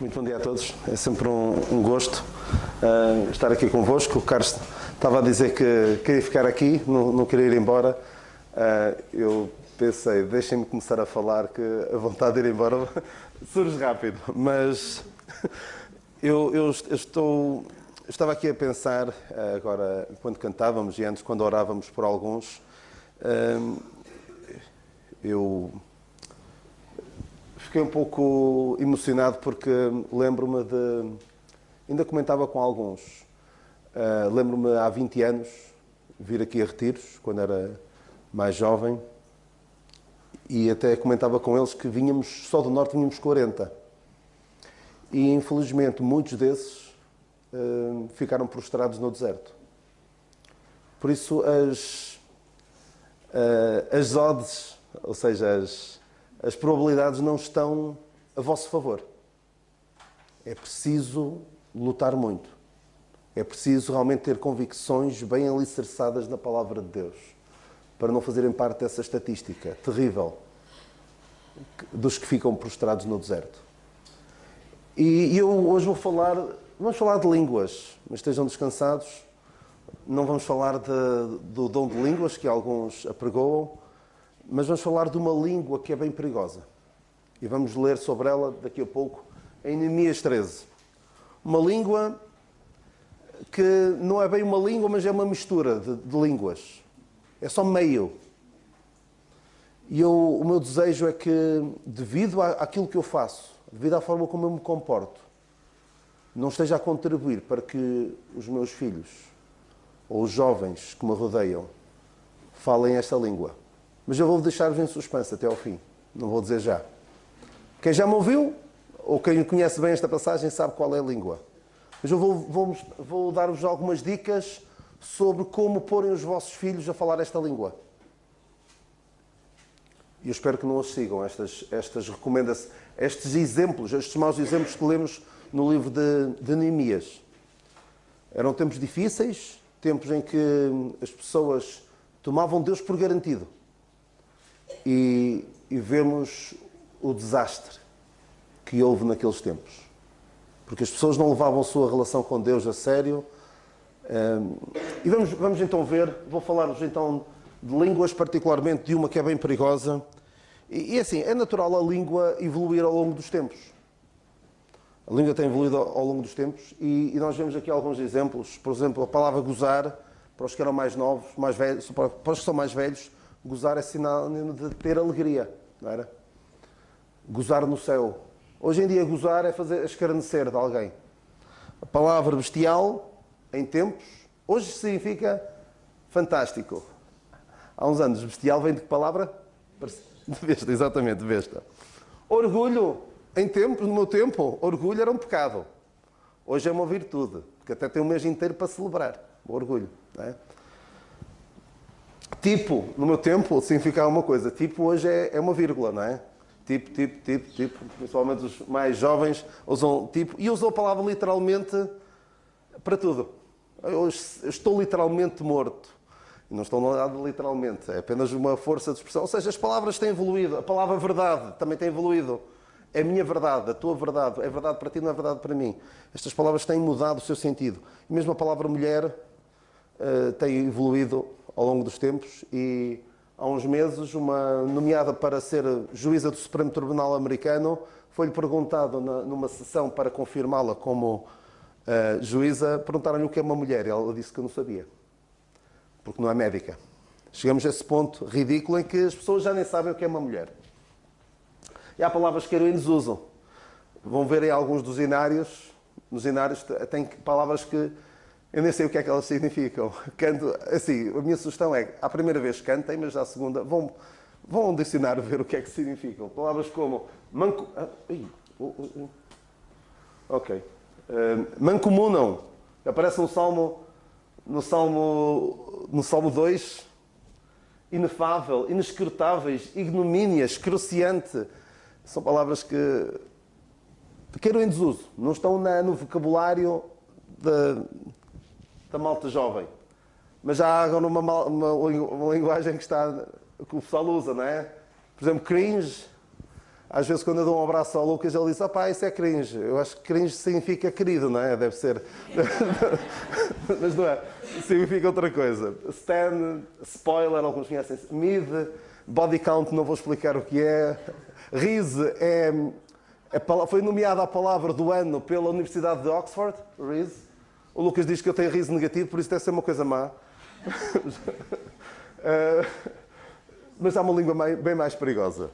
Muito bom dia a todos, é sempre um gosto estar aqui convosco. O Carlos estava a dizer que queria ficar aqui, não queria ir embora. Eu pensei, deixem-me começar a falar, que a vontade de ir embora surge rápido, mas eu estava aqui a pensar, agora, quando cantávamos e antes, quando orávamos por alguns, eu fiquei um pouco emocionado porque lembro-me de... Ainda comentava com alguns. Lembro-me há 20 anos vir aqui a Retiros, quando era mais jovem, e até comentava com eles que vínhamos, só do Norte vínhamos 40. E infelizmente muitos desses ficaram prostrados no deserto. Por isso as odds, ou seja, as probabilidades não estão a vosso favor. É preciso lutar muito. É preciso realmente ter convicções bem alicerçadas na palavra de Deus, para não fazerem parte dessa estatística terrível dos que ficam prostrados no deserto. E eu hoje vamos falar de línguas, mas estejam descansados. Não vamos falar do dom de línguas, que alguns apregoam, mas vamos falar de uma língua que é bem perigosa. E vamos ler sobre ela daqui a pouco em Neemias 13. Uma língua que não é bem uma língua, mas é uma mistura de línguas. É só meio. E o meu desejo é que, devido àquilo que eu faço, devido à forma como eu me comporto, não esteja a contribuir para que os meus filhos ou os jovens que me rodeiam falem esta língua. Mas eu vou deixar-vos em suspense até ao fim. Não vou dizer já. Quem já me ouviu, ou quem conhece bem esta passagem, sabe qual é a língua. Mas eu vou dar-vos algumas dicas sobre como porem os vossos filhos a falar esta língua. E eu espero que não os sigam, estas recomendações, estes exemplos, estes maus exemplos que lemos no livro de Neemias. Eram tempos difíceis, tempos em que as pessoas tomavam Deus por garantido. E vemos o desastre que houve naqueles tempos. Porque as pessoas não levavam a sua relação com Deus a sério. E vamos então ver, vou falar-vos então de línguas, particularmente de uma que é bem perigosa. E assim, é natural a língua evoluir ao longo dos tempos. A língua tem evoluído ao longo dos tempos e nós vemos aqui alguns exemplos. Por exemplo, a palavra gozar, para os que eram mais novos, mais velhos, para os que são mais velhos, gozar é sinónimo de ter alegria, não era? Gozar no céu. Hoje em dia, gozar é fazer escarnecer de alguém. A palavra bestial, em tempos, hoje significa fantástico. Há uns anos, bestial vem de que palavra? De besta, exatamente, de besta. Orgulho, em tempos, no meu tempo, orgulho era um pecado. Hoje é uma virtude, porque até tem um mês inteiro para celebrar o orgulho. Não é? Tipo, no meu tempo, significava uma coisa. Tipo, hoje é uma vírgula, não é? Tipo. Principalmente os mais jovens usam tipo. E usam a palavra literalmente para tudo. Eu estou literalmente morto. E não estou nada literalmente. É apenas uma força de expressão. Ou seja, as palavras têm evoluído. A palavra verdade também tem evoluído. É a minha verdade, a tua verdade. É verdade para ti, não é verdade para mim. Estas palavras têm mudado o seu sentido. E mesmo a palavra mulher tem evoluído ao longo dos tempos. E há uns meses, uma nomeada para ser juíza do Supremo Tribunal Americano, foi-lhe perguntado numa sessão para confirmá-la como juíza, perguntaram-lhe o que é uma mulher. E ela disse que não sabia, porque não é médica. Chegamos a esse ponto ridículo em que as pessoas já nem sabem o que é uma mulher. E há palavras que heroínos usam. Vão ver aí alguns dos inários. Nos inários tem palavras que eu nem sei o que é que elas significam. Canto, assim, a minha sugestão é, à primeira vez cantem, mas à segunda vão ao dicionário ver o que é que significam. Palavras como mancomunam. Aparece no Salmo 2. Inefável, inescrutáveis, ignomínia, excruciante. São palavras que queiram em desuso. Não estão no vocabulário da malta jovem. Mas já há agora uma linguagem que o pessoal usa, não é? Por exemplo, cringe. Às vezes, quando eu dou um abraço ao Lucas, ele diz: "Pá, isso é cringe." Eu acho que cringe significa querido, não é? Deve ser. Mas não é. Significa outra coisa. Stan, spoiler, alguns conhecem. Mid, body count, não vou explicar o que é. Rise foi nomeada a palavra do ano pela Universidade de Oxford. Rise. O Lucas diz que eu tenho riso negativo, por isso deve ser uma coisa má. Mas há uma língua bem mais perigosa.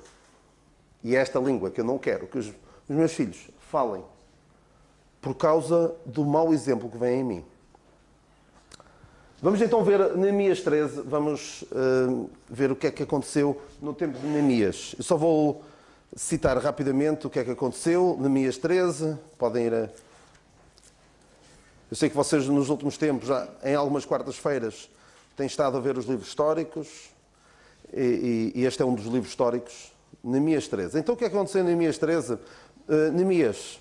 E é esta língua que eu não quero que os meus filhos falem por causa do mau exemplo que vem em mim. Vamos então ver Neemias 13, vamos ver o que é que aconteceu no tempo de Neemias. Eu só vou citar rapidamente o que é que aconteceu. Neemias 13, podem ir a... Eu sei que vocês nos últimos tempos, já, em algumas quartas-feiras, têm estado a ver os livros históricos e este é um dos livros históricos. Neemias 13. Então o que é que aconteceu em Neemias 13? Neemias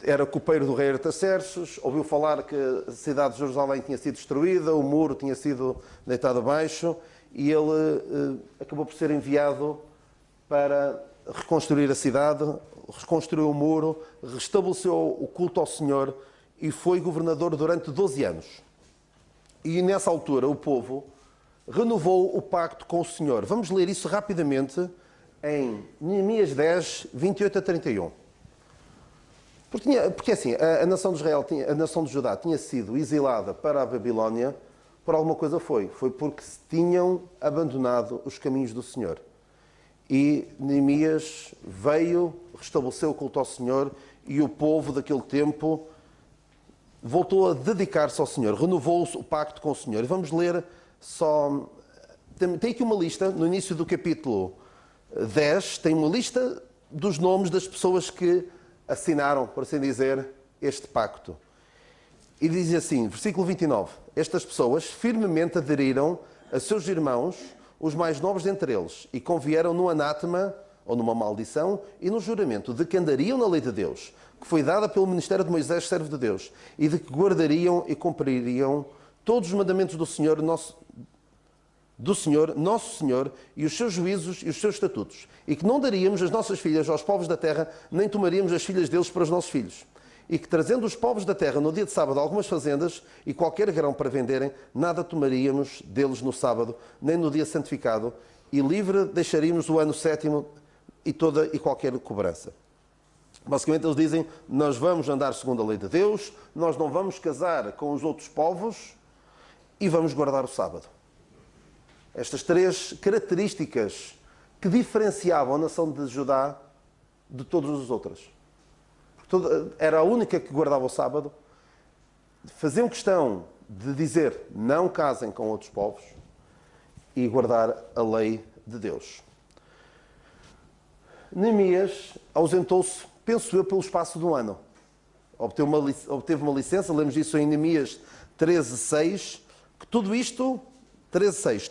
era copeiro do rei Artaxerxes, ouviu falar que a cidade de Jerusalém tinha sido destruída, o muro tinha sido deitado abaixo e ele acabou por ser enviado para reconstruir a cidade, reconstruiu o muro, restabeleceu o culto ao Senhor e foi governador durante 12 anos. E nessa altura o povo renovou o pacto com o Senhor. Vamos ler isso rapidamente em Neemias 10, 28 a 31. Porque assim, a nação de Israel, a nação de Judá tinha sido exilada para a Babilónia, por alguma coisa foi porque se tinham abandonado os caminhos do Senhor. E Neemias veio, restabeleceu o culto ao Senhor e o povo daquele tempo voltou a dedicar-se ao Senhor, renovou o pacto com o Senhor. E vamos ler tem aqui uma lista, no início do capítulo 10, tem uma lista dos nomes das pessoas que assinaram, por assim dizer, este pacto. E diz assim, versículo 29, estas pessoas firmemente aderiram a seus irmãos, os mais novos dentre eles, e convieram no anátema, ou numa maldição, e no juramento de que andariam na lei de Deus, que foi dada pelo ministério de Moisés, servo de Deus, e de que guardariam e cumpririam todos os mandamentos do Senhor, nosso Senhor, e os seus juízos e os seus estatutos, e que não daríamos as nossas filhas aos povos da terra, nem tomaríamos as filhas deles para os nossos filhos. E que, trazendo os povos da terra no dia de sábado algumas fazendas e qualquer grão para venderem, nada tomaríamos deles no sábado, nem no dia santificado, e livre deixaríamos o ano sétimo e toda e qualquer cobrança. Basicamente eles dizem, nós vamos andar segundo a lei de Deus, nós não vamos casar com os outros povos e vamos guardar o sábado. Estas três características que diferenciavam a nação de Judá de todas as outras. Era a única que guardava o sábado. Faziam questão de dizer, não casem com outros povos e guardar a lei de Deus. Neemias ausentou-se, penso eu, pelo espaço de um ano. Obteve uma licença, lemos disso em Neemias 13:6, que tudo isto, 13:6,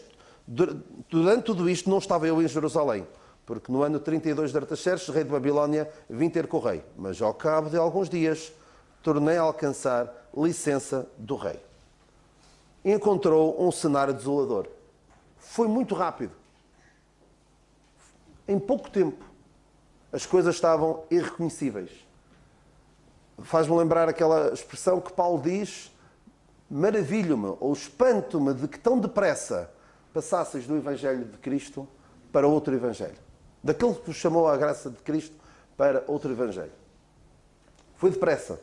durante tudo isto não estava eu em Jerusalém, porque no ano 32 de Artaxerxes, rei de Babilónia, vim ter com o rei, mas ao cabo de alguns dias tornei a alcançar licença do rei. Encontrou um cenário desolador. Foi muito rápido. Em pouco tempo, as coisas estavam irreconhecíveis. Faz-me lembrar aquela expressão que Paulo diz, maravilho-me ou espanto-me de que tão depressa passasseis do Evangelho de Cristo para outro Evangelho. Daquele que vos chamou à graça de Cristo para outro Evangelho. Foi depressa.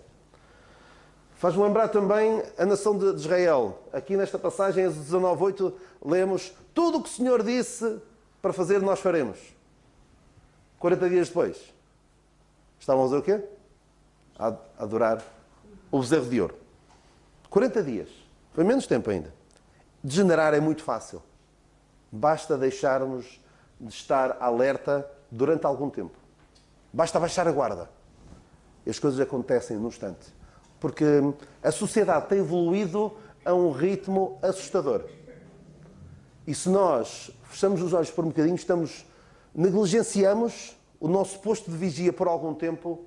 Faz-me lembrar também a nação de Israel. Aqui nesta passagem, em 19:8, lemos tudo o que o Senhor disse para fazer, nós faremos. 40 dias depois, estavam a fazer o quê? A adorar o bezerro de ouro. 40 dias. Foi menos tempo ainda. Degenerar é muito fácil. Basta deixarmos de estar alerta durante algum tempo. Basta baixar a guarda. E as coisas acontecem num instante. Porque a sociedade tem evoluído a um ritmo assustador. E se nós fechamos os olhos por um bocadinho, negligenciamos o nosso posto de vigia por algum tempo,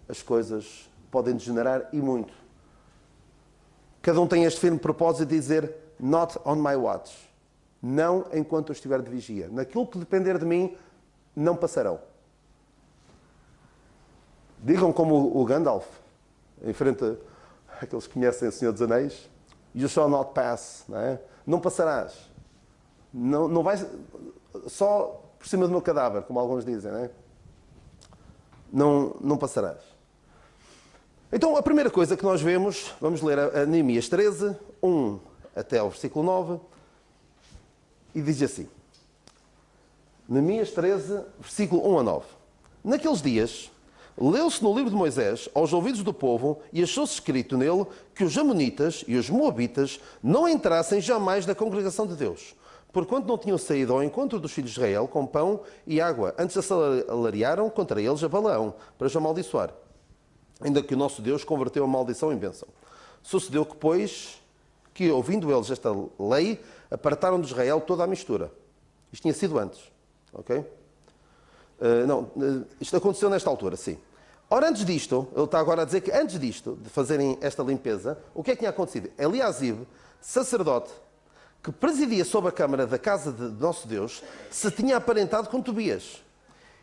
as coisas podem degenerar e muito. Cada um tem este firme propósito de dizer not on my watch. Não enquanto eu estiver de vigia. Naquilo que depender de mim, não passarão. Digam como o Gandalf, em frente àqueles que conhecem o Senhor dos Anéis, you shall not pass, não é? Não passarás. Não vais só por cima do meu cadáver, como alguns dizem, não é? Não passarás. Então, a primeira coisa que nós vemos, vamos ler a Neemias 13, 1 até ao versículo 9, e diz assim, Neemias 13, versículo 1 a 9. Naqueles dias, leu-se no livro de Moisés, aos ouvidos do povo, e achou-se escrito nele que os amonitas e os moabitas não entrassem jamais na congregação de Deus, porquanto não tinham saído ao encontro dos filhos de Israel com pão e água, antes assalariaram contra eles a Balaão, para os amaldiçoar. Ainda que o nosso Deus converteu a maldição em bênção. Sucedeu que, pois, que ouvindo eles esta lei, apartaram de Israel toda a mistura. Isto tinha sido antes, ok? Isto aconteceu nesta altura, sim. Ora, antes disto, ele está agora a dizer que antes disto, de fazerem esta limpeza, o que é que tinha acontecido? Eliasibe, sacerdote, que presidia sob a câmara da casa de nosso Deus, se tinha aparentado com Tobias.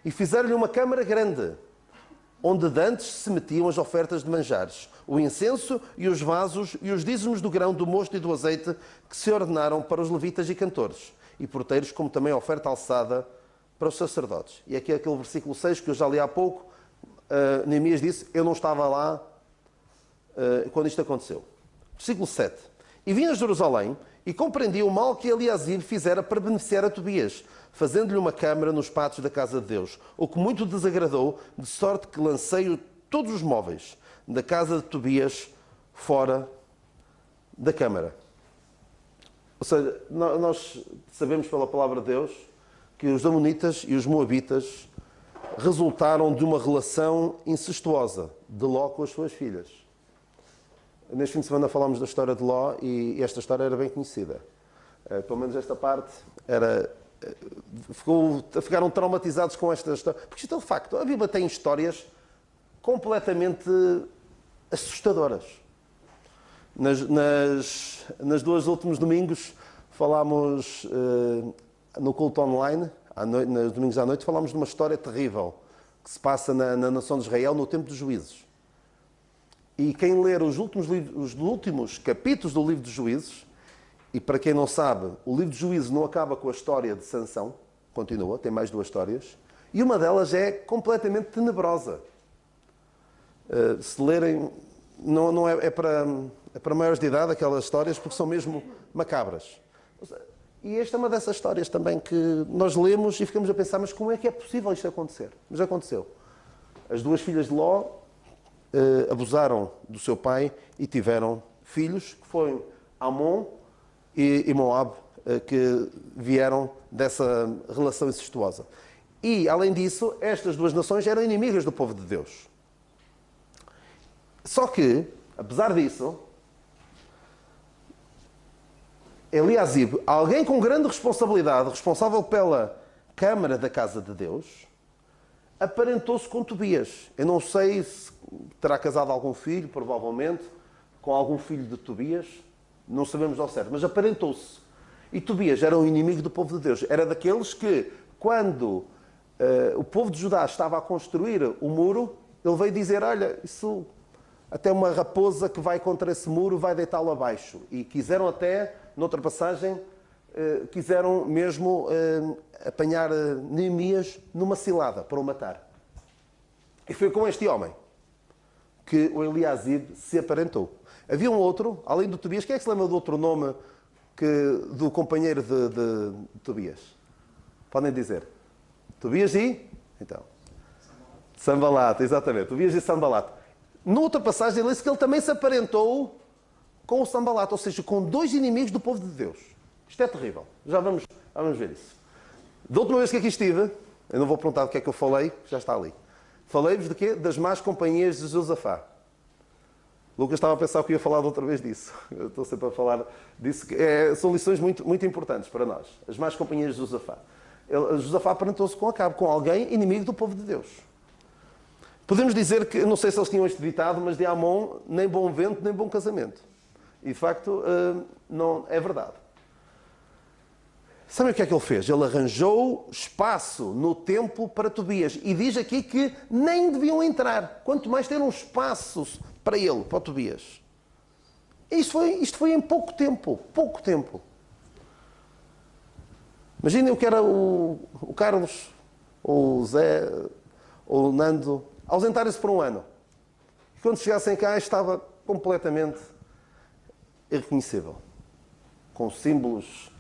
E fizeram-lhe uma câmara grande, onde dantes se metiam as ofertas de manjares, o incenso e os vasos e os dízimos do grão, do mosto e do azeite que se ordenaram para os levitas e cantores, e porteiros, como também a oferta alçada para os sacerdotes. E aqui é aquele versículo 6 que eu já li há pouco, Neemias disse, eu não estava lá quando isto aconteceu. Versículo 7. E vinha a Jerusalém e compreendia o mal que Eliasibe fizera para beneficiar a Tobias, fazendo-lhe uma câmara nos pátios da casa de Deus, o que muito desagradou, de sorte que lancei todos os móveis da casa de Tobias fora da câmara. Ou seja, nós sabemos pela palavra de Deus que os amonitas e os moabitas resultaram de uma relação incestuosa de Ló com as suas filhas. Neste fim de semana falámos da história de Ló e esta história era bem conhecida. Pelo menos esta parte ficaram traumatizados com esta história. Porque isto é de facto, a Bíblia tem histórias completamente assustadoras. Nas duas últimos domingos falámos no culto online, nos domingos à noite, falámos de uma história terrível que se passa na nação de Israel no tempo dos juízes. E quem ler os últimos capítulos do livro dos Juízes, e para quem não sabe, o livro dos Juízes não acaba com a história de Sansão, continua, tem mais duas histórias, e uma delas é completamente tenebrosa. Se lerem, não é para maiores de idade aquelas histórias, porque são mesmo macabras. E esta é uma dessas histórias também que nós lemos e ficamos a pensar, mas como é que é possível isto acontecer? Mas aconteceu. As duas filhas de Ló abusaram do seu pai e tiveram filhos, que foram Amon e Moab, que vieram dessa relação incestuosa. E, além disso, estas duas nações eram inimigas do povo de Deus. Só que, apesar disso, Eliasibe, alguém com grande responsabilidade, responsável pela Câmara da Casa de Deus, aparentou-se com Tobias. Eu não sei se terá casado algum filho, provavelmente, com algum filho de Tobias, não sabemos ao certo, mas aparentou-se. E Tobias era um inimigo do povo de Deus. Era daqueles que, quando o povo de Judá estava a construir o muro, ele veio dizer, olha, isso até uma raposa que vai contra esse muro vai deitá-lo abaixo. E quiseram até, noutra passagem, quiseram mesmo apanhar Neemias numa cilada para o matar. E foi com este homem que o Eliasibe se aparentou. Havia um outro, além do Tobias, quem é que se lembra do outro nome do companheiro de Tobias? Podem dizer. Tobias e? Então. Sanbalate, exatamente. Tobias e Sanbalate. Noutra passagem, ele disse que ele também se aparentou com o Sanbalate, ou seja, com dois inimigos do povo de Deus. Isto é terrível. Já vamos ver isso. Da última vez que aqui estive, eu não vou perguntar do que é que eu falei, já está ali. Falei-vos de quê? Das más companhias de Josafá. Lucas estava a pensar que eu ia falar de outra vez disso. Eu estou sempre a falar disso. São lições muito, muito importantes para nós. As más companhias de Josafá. Josafá aparentou-se com Acabe, com alguém inimigo do povo de Deus. Podemos dizer que, não sei se eles tinham este ditado, mas de Amon, nem bom vento, nem bom casamento. E, de facto, não é verdade. Sabe o que é que ele fez? Ele arranjou espaço no templo para Tobias. E diz aqui que nem deviam entrar. Quanto mais ter um espaço para ele, para o Tobias. Isto foi em pouco tempo. Pouco tempo. Imaginem o que era o Carlos, ou o Zé, ou o Nando, ausentarem-se por um ano. E quando chegassem cá, estava completamente irreconhecível. Com símbolos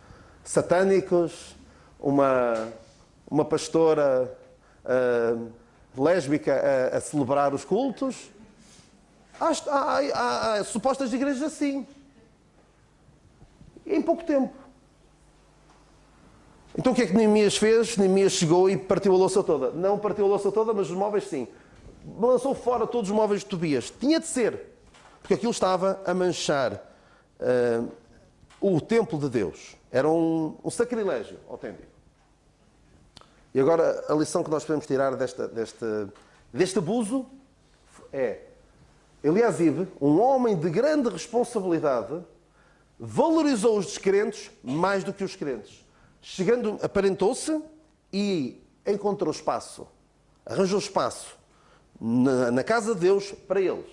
satânicos, uma pastora lésbica a celebrar os cultos. Há supostas igrejas assim. Em pouco tempo. Então o que é que Neemias fez? Neemias chegou e partiu a louça toda. Não partiu a louça toda, mas os móveis sim. Lançou fora todos os móveis de Tobias. Tinha de ser. Porque aquilo estava a manchar o templo de Deus. Era um sacrilégio autêntico. E agora a lição que nós podemos tirar deste abuso é: Eliasibe, um homem de grande responsabilidade, valorizou os descrentes mais do que os crentes. Chegando, aparentou-se e encontrou espaço, arranjou espaço na casa de Deus para eles.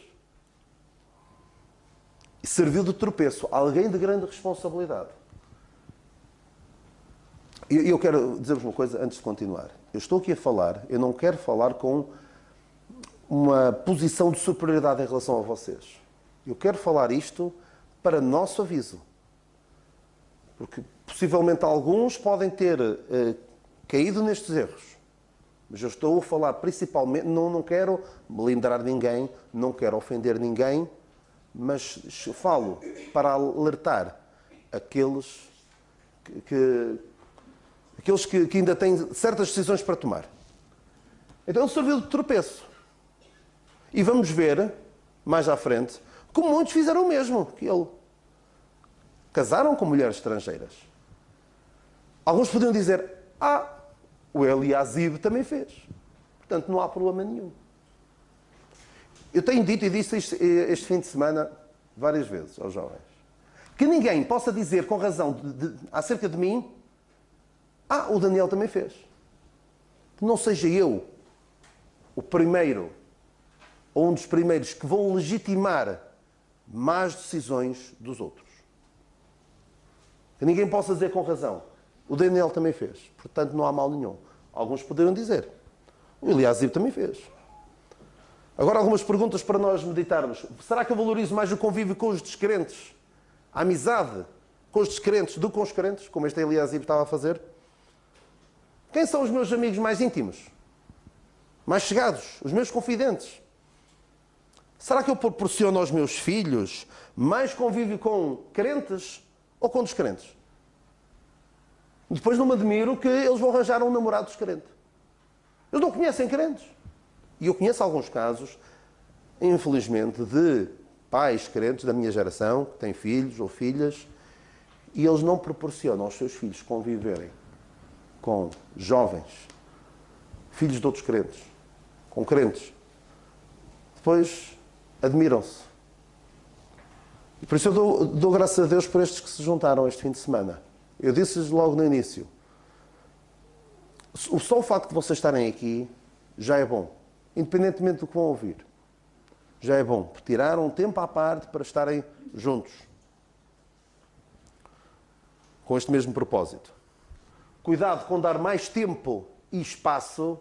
E serviu de tropeço a alguém de grande responsabilidade. E eu quero dizer-vos uma coisa antes de continuar. Eu estou aqui a falar, eu não quero falar com uma posição de superioridade em relação a vocês. Eu quero falar isto para nosso aviso. Porque possivelmente alguns podem ter caído nestes erros. Mas eu estou a falar principalmente, não quero melindrar ninguém, não quero ofender ninguém, mas falo para alertar aqueles que ainda têm certas decisões para tomar. Então ele serviu de tropeço. E vamos ver, mais à frente, como muitos fizeram o mesmo que ele. Casaram com mulheres estrangeiras. Alguns podiam dizer, o Eliasib também fez. Portanto, não há problema nenhum. Eu tenho dito e disse este fim de semana várias vezes aos jovens, que ninguém possa dizer com razão acerca de mim, o Daniel também fez. Que não seja eu o primeiro ou um dos primeiros que vão legitimar más decisões dos outros. Que ninguém possa dizer com razão, o Daniel também fez. Portanto, não há mal nenhum. Alguns poderiam dizer, o Eliasib também fez. Agora, algumas perguntas para nós meditarmos. Será que eu valorizo mais o convívio com os descrentes? A amizade com os descrentes do que com os crentes, como este Eliasib estava a fazer? Quem são os meus amigos mais íntimos? Mais chegados? Os meus confidentes? Será que eu proporciono aos meus filhos mais convívio com crentes ou com descrentes? Depois não me admiro que eles vão arranjar um namorado descrente. Eles não conhecem crentes. E eu conheço alguns casos, infelizmente, de pais crentes da minha geração, que têm filhos ou filhas, e eles não proporcionam aos seus filhos conviverem com jovens, filhos de outros crentes, com crentes. Depois admiram-se. E por isso eu dou graças a Deus por estes que se juntaram este fim de semana. Eu disse-lhes logo no início, só o facto de vocês estarem aqui já é bom. Independentemente do que vão ouvir. Já é bom. Tiraram um tempo à parte para estarem juntos. Com este mesmo propósito. Cuidado com dar mais tempo e espaço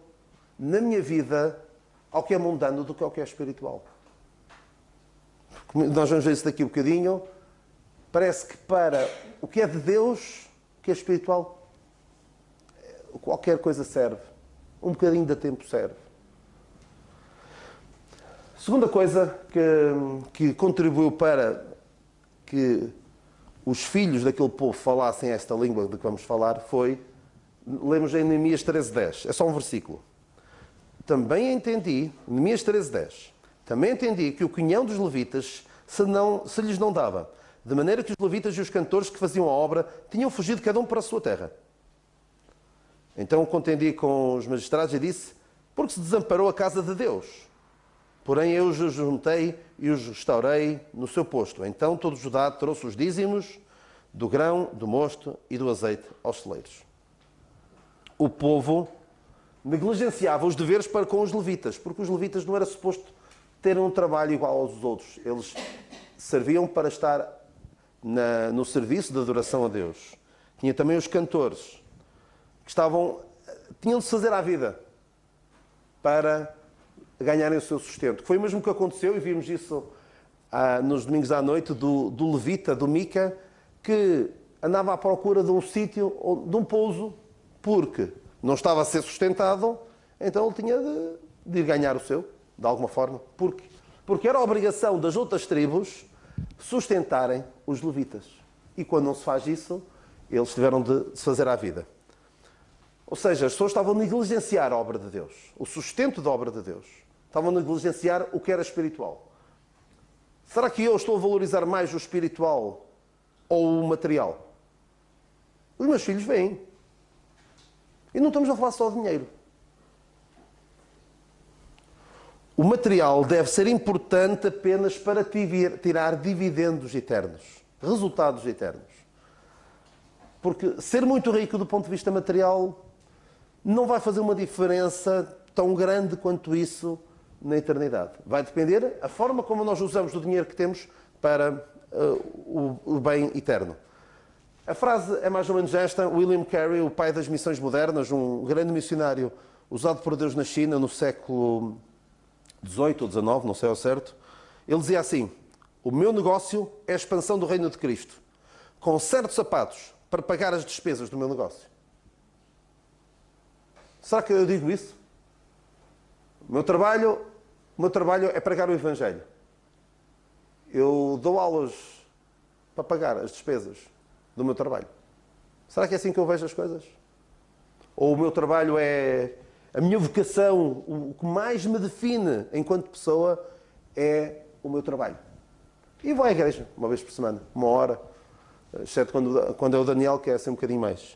na minha vida ao que é mundano do que ao que é espiritual. Nós vamos ver isso daqui um bocadinho. Parece que para o que é de Deus, o que é espiritual, qualquer coisa serve. Um bocadinho de tempo serve. Segunda coisa que contribuiu para que os filhos daquele povo falassem esta língua de que vamos falar foi, lemos em Neemias 13:10, é só um versículo. Também entendi, Neemias 13:10, também entendi que o quinhão dos levitas se lhes não dava, de maneira que os levitas e os cantores que faziam a obra tinham fugido cada um para a sua terra. Então contendi com os magistrados e disse, porque se desamparou a casa de Deus. Porém, eu os juntei e os restaurei no seu posto. Então, todo Judá trouxe os dízimos do grão, do mosto e do azeite aos celeiros. O povo negligenciava os deveres para com os levitas, porque os levitas não era suposto terem um trabalho igual aos outros. Eles serviam para estar no serviço de adoração a Deus. Tinha também os cantores, que tinham de se fazer à vida para ganharem o seu sustento. Foi o mesmo que aconteceu, e vimos isso nos domingos à noite, do levita, do Mica, que andava à procura de um sítio, de um pouso, porque não estava a ser sustentado, então ele tinha de ir ganhar o seu, de alguma forma. Porque era a obrigação das outras tribos sustentarem os levitas. E quando não se faz isso, eles tiveram de se fazer à vida. Ou seja, as pessoas estavam a negligenciar a obra de Deus, o sustento da obra de Deus. Estavam a negligenciar o que era espiritual. Será que eu estou a valorizar mais o espiritual ou o material? Os meus filhos vêm. E não estamos a falar só de dinheiro. O material deve ser importante apenas para tirar dividendos eternos, resultados eternos. Porque ser muito rico do ponto de vista material não vai fazer uma diferença tão grande quanto isso na eternidade. Vai depender a forma como nós usamos o dinheiro que temos para o bem eterno. A frase é mais ou menos esta. William Carey, o pai das missões modernas, um grande missionário usado por Deus na China no século XVIII ou XIX, não sei ao certo, ele dizia assim, o meu negócio é a expansão do reino de Cristo. Conserto sapatos para pagar as despesas do meu negócio. Será que eu digo isso? O meu trabalho é pregar o Evangelho. Eu dou aulas para pagar as despesas do meu trabalho. Será que é assim que eu vejo as coisas? Ou o meu trabalho é a minha vocação, o que mais me define enquanto pessoa é o meu trabalho. E vou à igreja, uma vez por semana, 1 hora, exceto quando é o Daniel, que é assim um bocadinho mais.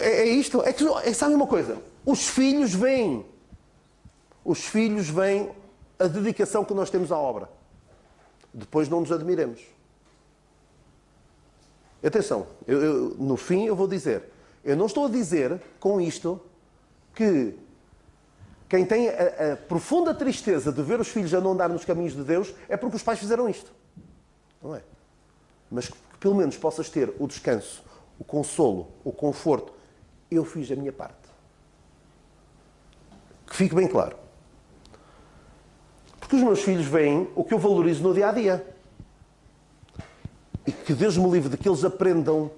É isto, sabe uma coisa? Os filhos veem a dedicação que nós temos à obra. Depois não nos admiremos. Atenção, no fim eu vou dizer, eu não estou a dizer com isto que quem tem a profunda tristeza de ver os filhos a não andar nos caminhos de Deus é porque os pais fizeram isto. Não é? Mas que pelo menos possas ter o descanso, o consolo, o conforto. Eu fiz a minha parte. Que fique bem claro. Porque os meus filhos veem o que eu valorizo no dia-a-dia. E que Deus me livre de que eles aprendam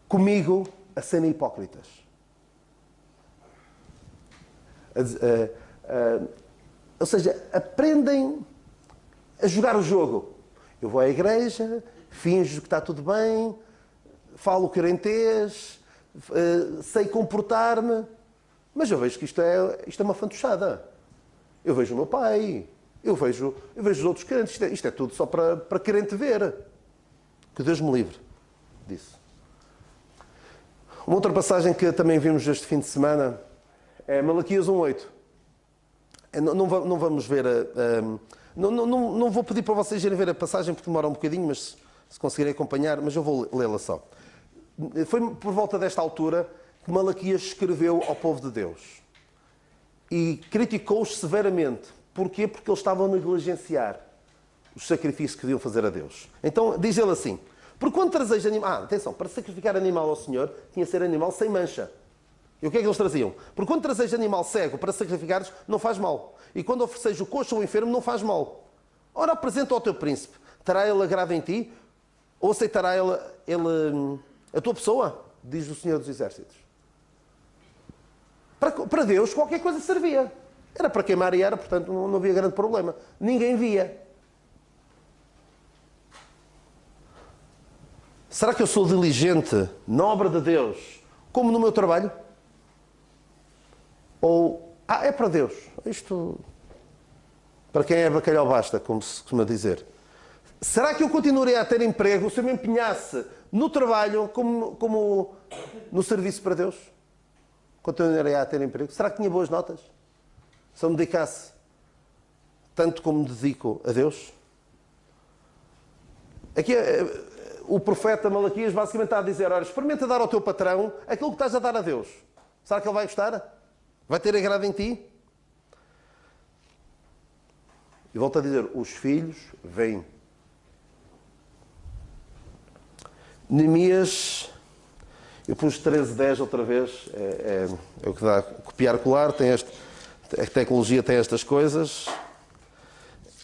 comigo a serem hipócritas. Ou seja, aprendem a jogar o jogo. Eu vou à igreja, finjo que está tudo bem, falo crentez, sei comportar-me, mas eu vejo que isto é uma fantochada. Eu vejo o meu pai, eu vejo os outros crentes, isto é tudo só para crente ver. Que Deus me livre disso. Uma outra passagem que também vimos este fim de semana é Malaquias 1:8. Não vamos ver não vou pedir para vocês irem ver a passagem porque demora um bocadinho, mas se conseguirem acompanhar, mas eu vou lê-la só. Foi por volta desta altura que Malaquias escreveu ao povo de Deus e criticou-os severamente. Porquê? Porque eles estavam a negligenciar os sacrifícios que deviam fazer a Deus. Então diz ele assim: por quando trazeis animal... atenção, para sacrificar animal ao Senhor tinha de ser animal sem mancha. E o que é que eles traziam? Por quando trazeis animal cego para sacrificares, não faz mal. E quando ofereceis o coxo ou o enfermo, não faz mal. Ora, apresenta ao teu príncipe. Terá ele agrado em ti? Ou aceitará ele a tua pessoa? Diz o Senhor dos Exércitos. Para Deus, qualquer coisa servia. Era para queimar e era, portanto, não havia grande problema. Ninguém via. Será que eu sou diligente na obra de Deus, como no meu trabalho? Ou, é para Deus. Isto, para quem é bacalhau basta, como se costuma dizer. Será que eu continuaria a ter emprego se eu me empenhasse no trabalho como no serviço para Deus? Continuaria a ter emprego? Será que tinha boas notas? Se eu me dedicasse tanto como me dedico a Deus? Aqui o profeta Malaquias basicamente está a dizer: olha, experimenta dar ao teu patrão aquilo que estás a dar a Deus. Será que ele vai gostar? Vai ter agrado em ti? E volto a dizer, os filhos vêm. Neemias, eu pus 13:10 outra vez, é o que dá copiar colar, a tecnologia tem estas coisas.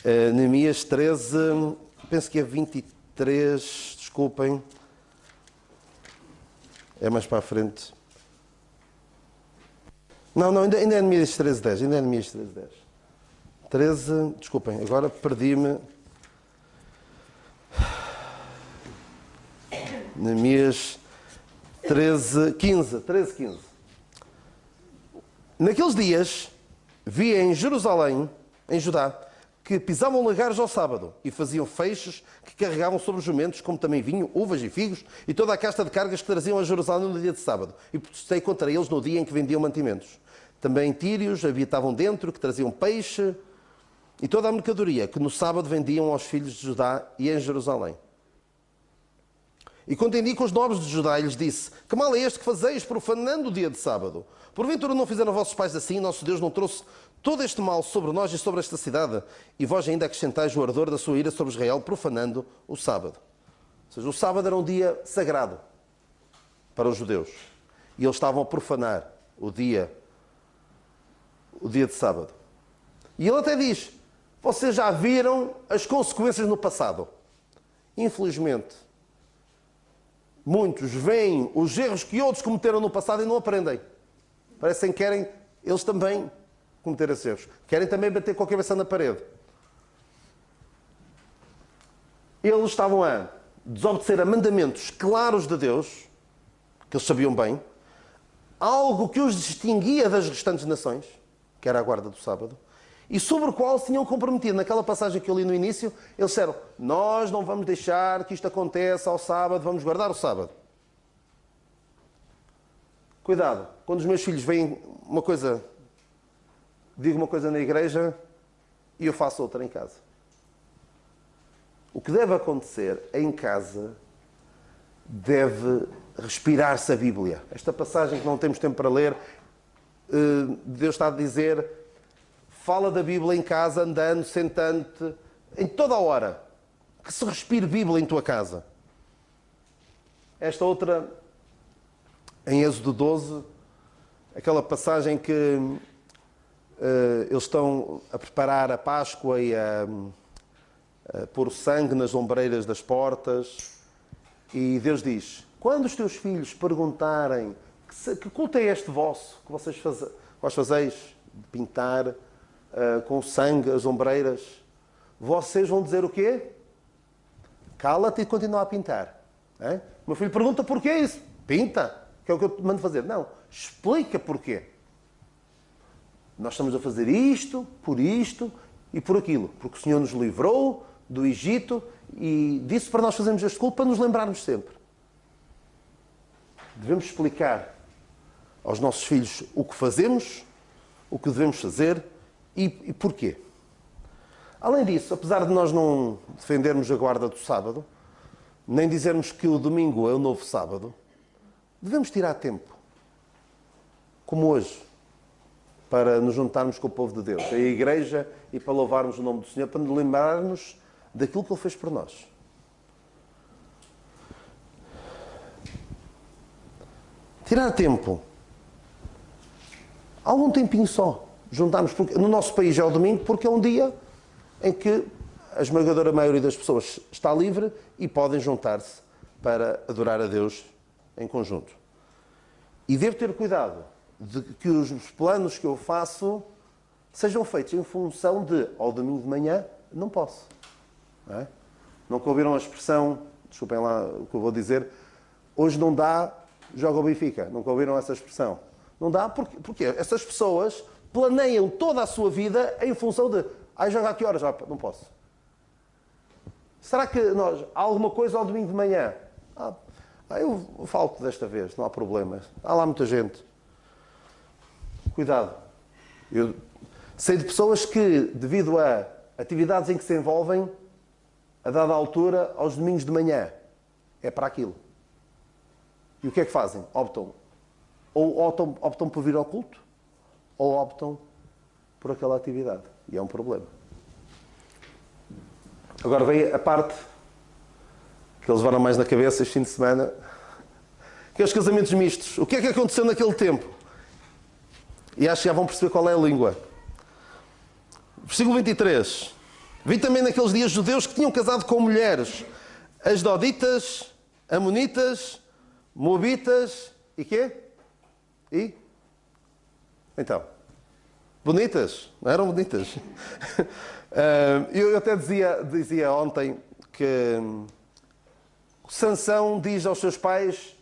Neemias 13, penso que é 23, desculpem, é mais para a frente. Não, ainda é Neemias 13:10, ainda é Neemias 13:10. 13, desculpem, agora perdi-me. Neemias 13:15. Naqueles dias, vi em Jerusalém, em Judá, que pisavam lagares ao sábado e faziam feixes que carregavam sobre os jumentos, como também vinho, uvas e figos e toda a casta de cargas que traziam a Jerusalém no dia de sábado. E protestei contra eles no dia em que vendiam mantimentos. Também tírios habitavam dentro, que traziam peixe e toda a mercadoria que no sábado vendiam aos filhos de Judá e em Jerusalém. E contendi com os nobres de Judá e lhes disse: que mal é este que fazeis, profanando o dia de sábado? Porventura não fizeram vossos pais assim? Nosso Deus não trouxe todo este mal sobre nós e sobre esta cidade? E vós ainda acrescentais o ardor da sua ira sobre Israel, profanando o sábado. Ou seja, o sábado era um dia sagrado para os judeus. E eles estavam a profanar o dia de sábado. E ele até diz: vocês já viram as consequências no passado. Infelizmente, muitos veem os erros que outros cometeram no passado e não aprendem. Parecem que querem eles também cometer esses erros. Querem também bater com a cabeça na parede. Eles estavam a desobedecer a mandamentos claros de Deus, que eles sabiam bem, algo que os distinguia das restantes nações, que era a guarda do sábado, e sobre o qual se tinham comprometido. Naquela passagem que eu li no início, eles disseram: nós não vamos deixar que isto aconteça ao sábado, vamos guardar o sábado. Cuidado, quando os meus filhos veem uma coisa, digo uma coisa na igreja e eu faço outra em casa. O que deve acontecer em casa deve respirar-se a Bíblia. Esta passagem que não temos tempo para ler, Deus está a dizer: fala da Bíblia em casa, andando, sentando-te, em toda a hora. Que se respire Bíblia em tua casa. Esta outra, em Êxodo 12, aquela passagem que eles estão a preparar a Páscoa e a pôr o sangue nas ombreiras das portas, e Deus diz: quando os teus filhos perguntarem que culto é este vosso, que vós fazeis, de pintar com sangue as ombreiras, vocês vão dizer o quê? Cala-te e continua a pintar. É? O meu filho pergunta: porquê isso? Pinta, que é o que eu te mando fazer. Não, explica porquê. Nós estamos a fazer isto e por aquilo, porque o Senhor nos livrou do Egito e disse para nós fazermos este culto, para nos lembrarmos sempre. Devemos explicar aos nossos filhos o que fazemos, o que devemos fazer e porquê. Além disso, apesar de nós não defendermos a guarda do sábado, nem dizermos que o domingo é o novo sábado, devemos tirar tempo, como hoje, para nos juntarmos com o povo de Deus, a igreja, e para louvarmos o nome do Senhor, para nos lembrarmos daquilo que Ele fez por nós. Tirar tempo. Algum tempinho só. Juntarmos, porque no nosso país é o domingo, porque é um dia em que a esmagadora maioria das pessoas está livre e podem juntar-se para adorar a Deus em conjunto. E devo ter cuidado de que os planos que eu faço sejam feitos em função de, ao domingo de manhã, não posso. Não é? Nunca ouviram a expressão, desculpem lá o que eu vou dizer, hoje não dá, joga o Benfica. Nunca ouviram essa expressão? Não dá porque essas pessoas planeiam toda a sua vida em função de, joga a que horas? Não posso. Será que há alguma coisa ao domingo de manhã? Eu falto desta vez, não há problema. Há lá muita gente. Cuidado. Eu sei de pessoas que, devido a atividades em que se envolvem, a dada altura, aos domingos de manhã, é para aquilo. E o que é que fazem? Optam por vir ao culto, ou optam por aquela atividade. E é um problema. Agora vem a parte que eles levaram mais na cabeça este fim de semana, que é os casamentos mistos. O que é que aconteceu naquele tempo? E acho que já vão perceber qual é a língua. Versículo 23. Vi também naqueles dias judeus que tinham casado com mulheres asdoditas, amonitas, moabitas e quê? E? Então, bonitas? Não eram bonitas? Eu até dizia ontem que Sansão diz aos seus pais: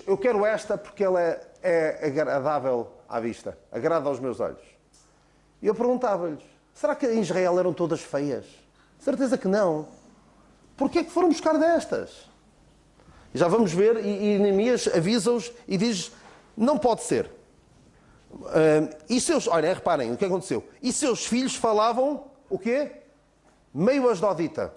eu quero esta porque ela é agradável à vista, agrada aos meus olhos. E eu perguntava-lhes: será que em Israel eram todas feias? Certeza que não. Porquê é que foram buscar destas? E já vamos ver, e Neemias avisa-os e diz: não pode ser. Olha, reparem o que aconteceu. E seus filhos falavam o quê? Meio asdodita.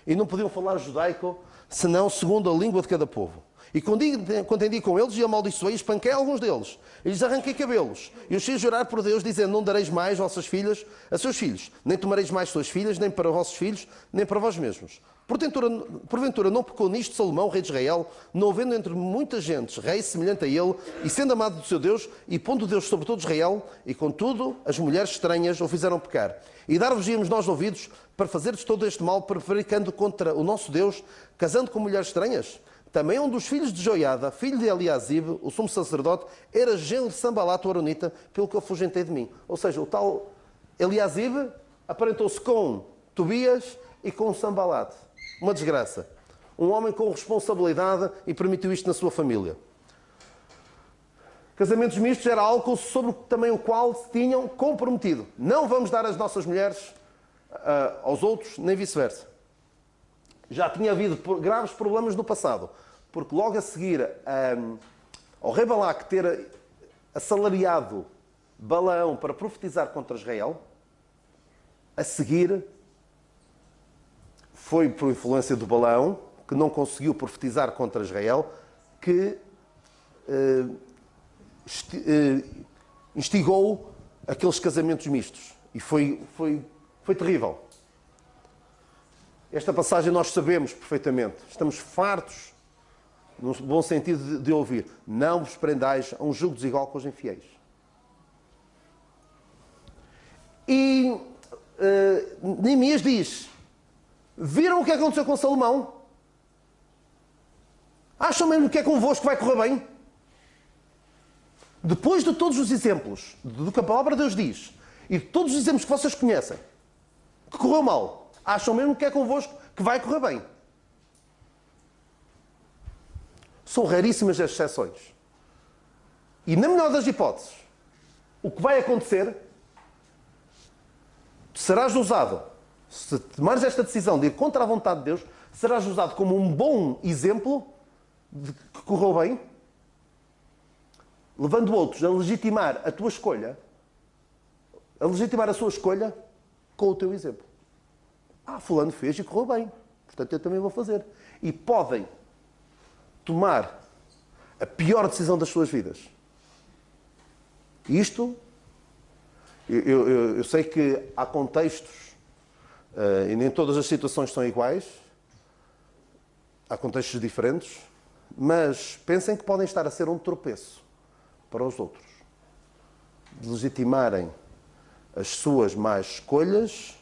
E não podiam falar judaico, senão segundo a língua de cada povo. E contendi com eles e amaldiçoei e espanquei alguns deles. E lhes arranquei cabelos. E os fiz jurar por Deus, dizendo: não dareis mais vossas filhas a seus filhos, nem tomareis mais suas filhas, nem para vossos filhos, nem para vós mesmos. Porventura não pecou nisto Salomão, rei de Israel, não havendo entre muitas gentes rei semelhante a ele, e sendo amado do seu Deus, e pondo Deus sobre todo Israel, e contudo as mulheres estranhas o fizeram pecar. E dar-vos-íamos nós ouvidos para fazer-vos todo este mal, prevaricando contra o nosso Deus, casando com mulheres estranhas? Também um dos filhos de Joiada, filho de Eliasibe, o sumo sacerdote, era genro de Sanbalat, o aronita, pelo que eu afugentei de mim. Ou seja, o tal Eliasibe aparentou-se com Tobias e com Sanbalat. Uma desgraça. um homem com responsabilidade e permitiu isto na sua família. Casamentos mistos era algo sobre também o qual se tinham comprometido. Não vamos dar as nossas mulheres aos outros, nem vice-versa. Já tinha havido graves problemas no passado, porque logo a seguir ao rei Balaque ter assalariado Balaão para profetizar contra Israel, a seguir foi por influência do Balaão, que não conseguiu profetizar contra Israel, que instigou aqueles casamentos mistos. E foi terrível. Esta passagem nós sabemos perfeitamente. Estamos fartos, no bom sentido, de ouvir. Não vos prendais a um jugo desigual com os infiéis. E Neemias diz: viram o que aconteceu com Salomão? Acham mesmo que é convosco que vai correr bem? Depois de todos os exemplos do que a palavra de Deus diz e de todos os exemplos que vocês conhecem, que correu mal, acham mesmo que é convosco que vai correr bem? São raríssimas as exceções. E na melhor das hipóteses, o que vai acontecer, serás usado, se tomares esta decisão de ir contra a vontade de Deus, serás usado como um bom exemplo de que correu bem, levando outros a legitimar a tua escolha, a legitimar a sua escolha com o teu exemplo. Fulano fez e correu bem, portanto eu também vou fazer. E podem tomar a pior decisão das suas vidas. Isto, eu sei que há contextos, e nem todas as situações são iguais, há contextos diferentes, mas pensem que podem estar a ser um tropeço para os outros. De legitimarem as suas más escolhas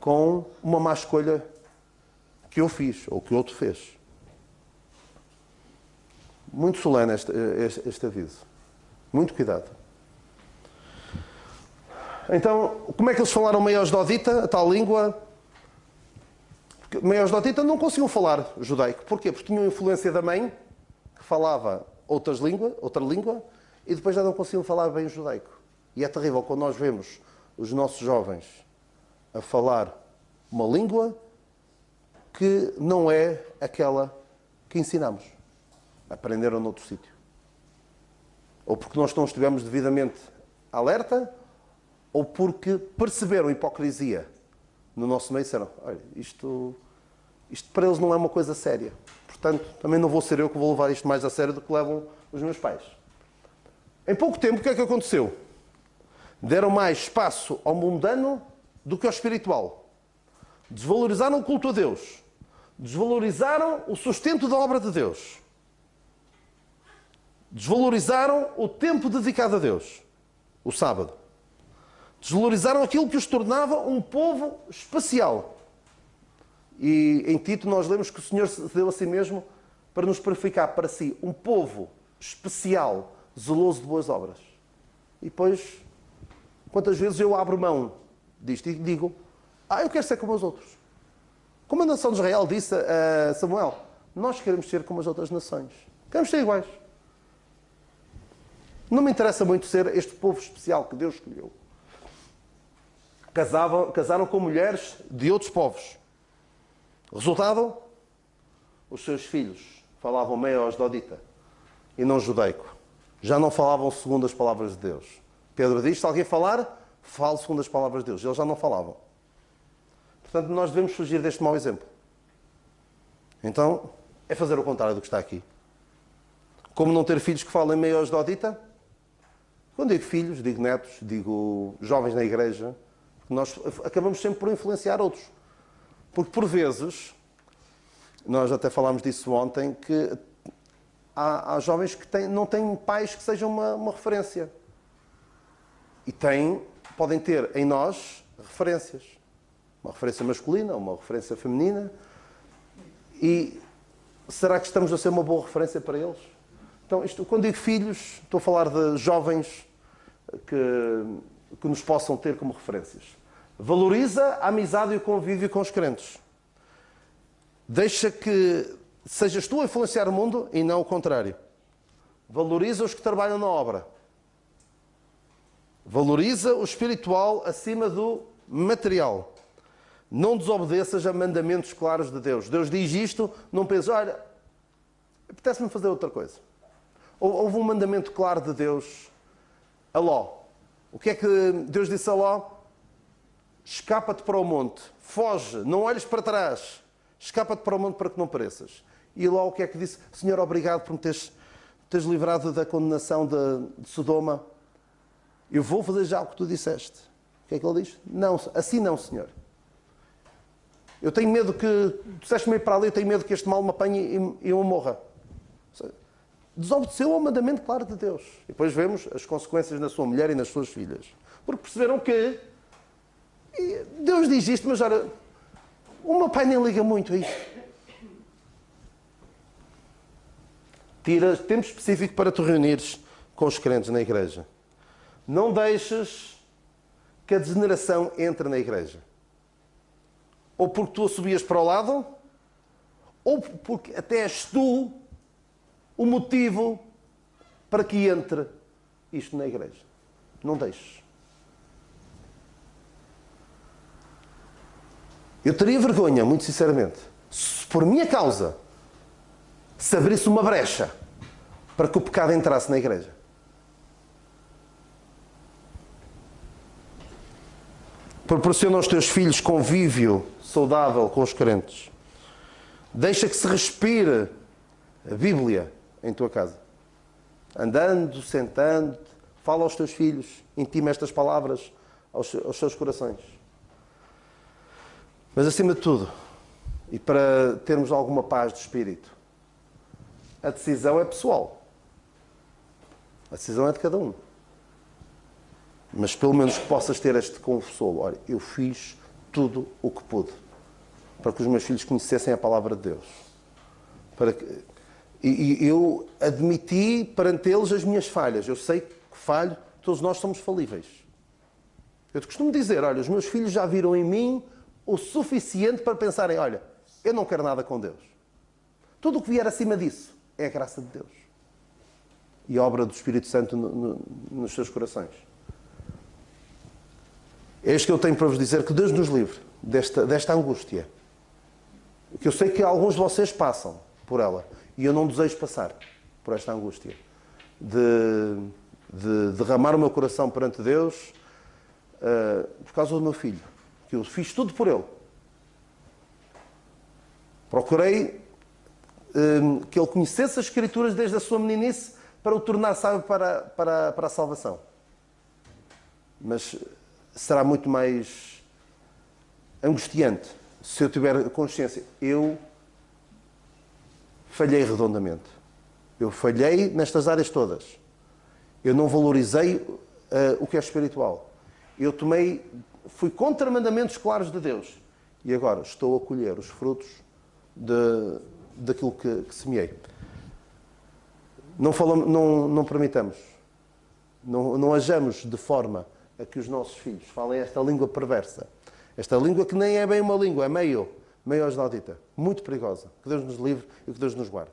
com uma má escolha que eu fiz, ou que o outro fez. Muito solene este aviso. Muito cuidado. Então, como é que eles falaram Meios-Dodita, a tal língua? Porque Meios-Dodita não conseguiam falar judaico. Porquê? Porque tinham influência da mãe, que falava outra língua, e depois já não conseguiam falar bem judaico. E é terrível quando nós vemos os nossos jovens a falar uma língua que não é aquela que ensinamos. Aprenderam noutro sítio. Ou porque nós não estivemos devidamente alerta, ou porque perceberam hipocrisia no nosso meio e disseram: olha, isto para eles não é uma coisa séria. Portanto, também não vou ser eu que vou levar isto mais a sério do que levam os meus pais. Em pouco tempo, o que é que aconteceu? Deram mais espaço ao mundano do que ao espiritual. Desvalorizaram o culto a Deus. Desvalorizaram o sustento da obra de Deus. Desvalorizaram o tempo dedicado a Deus, o sábado. Desvalorizaram aquilo que os tornava um povo especial. E em Tito nós lemos que o Senhor se deu a si mesmo para nos purificar para si um povo especial, zeloso de boas obras. E depois, quantas vezes eu abro mão disto e digo: eu quero ser como os outros. Como a nação de Israel disse a Samuel: nós queremos ser como as outras nações. Queremos ser iguais. Não me interessa muito ser este povo especial que Deus escolheu. Casaram com mulheres de outros povos. Resultado? Os seus filhos falavam Meios-Dodita e não judaico. Já não falavam segundo as palavras de Deus. Pedro diz: se alguém falar, fale segundo as palavras de Deus. Eles já não falavam. Portanto, nós devemos fugir deste mau exemplo. Então, é fazer o contrário do que está aqui. Como não ter filhos que falem Meios-Dodita? Quando digo filhos, digo netos, digo jovens na igreja, nós acabamos sempre por influenciar outros. Porque, por vezes, nós até falámos disso ontem, que há jovens que não têm pais que sejam uma referência. E podem ter em nós referências. Uma referência masculina, uma referência feminina. E será que estamos a ser uma boa referência para eles? Então, quando digo filhos, estou a falar de jovens que nos possam ter como referências. Valoriza a amizade e o convívio com os crentes. Deixa que sejas tu a influenciar o mundo e não o contrário. Valoriza os que trabalham na obra. Valoriza o espiritual acima do material. Não desobedeças a mandamentos claros de Deus. Deus diz isto, não penses, olha, apetece-me fazer outra coisa. Houve um mandamento claro de Deus a Ló. O que é que Deus disse a Ló? Escapa-te para o monte, foge, não olhes para trás, escapa-te para o monte para que não pereças. E Ló o que é que disse? Senhor, obrigado por me teres livrado da condenação de Sodoma. Eu vou fazer já o que tu disseste. O que é que ele diz? Não, assim não, Senhor. Eu tenho medo que, tu disseste-me ir para ali, eu tenho medo que este mal me apanhe e eu morra. Desobedeceu ao mandamento claro de Deus. E depois vemos as consequências na sua mulher e nas suas filhas. Porque perceberam que Deus diz isto, mas olha, o meu pai nem liga muito a isto. Tira tempo específico para te reunires com os crentes na igreja. Não deixes que a degeneração entre na igreja. Ou porque tu a subias para o lado, ou porque até és tu o motivo para que entre isto na igreja. Não deixes. Eu teria vergonha, muito sinceramente, se por minha causa se abrisse uma brecha para que o pecado entrasse na igreja. Proporciona aos teus filhos convívio saudável com os crentes. Deixa que se respire a Bíblia em tua casa. Andando, sentando, fala aos teus filhos, intima estas palavras aos seus corações. Mas acima de tudo, e para termos alguma paz de espírito, a decisão é pessoal. A decisão é de cada um. Mas pelo menos que possas ter este consolo. Olha, eu fiz tudo o que pude para que os meus filhos conhecessem a palavra de Deus. E eu admiti perante eles as minhas falhas. Eu sei que falho, todos nós somos falíveis. Eu te costumo dizer, olha, os meus filhos já viram em mim o suficiente para pensarem, olha, eu não quero nada com Deus. Tudo o que vier acima disso é a graça de Deus. E a obra do Espírito Santo nos seus corações. É isto que eu tenho para vos dizer, que Deus nos livre desta angústia. Que eu sei que alguns de vocês passam por ela. E eu não desejo passar por esta angústia. De derramar o meu coração perante Deus por causa do meu filho. Que eu fiz tudo por ele. Procurei que ele conhecesse as Escrituras desde a sua meninice para o tornar sábio para a salvação. Mas será muito mais angustiante se eu tiver consciência. Eu falhei redondamente. Eu falhei nestas áreas todas. Eu não valorizei o que é espiritual. Eu fui contra mandamentos claros de Deus. E agora estou a colher os frutos daquilo que semeei. Não permitamos. Não hajamos de forma a que os nossos filhos falem esta língua perversa. Esta língua que nem é bem uma língua, é meio osnaldita. Muito perigosa. Que Deus nos livre e que Deus nos guarde.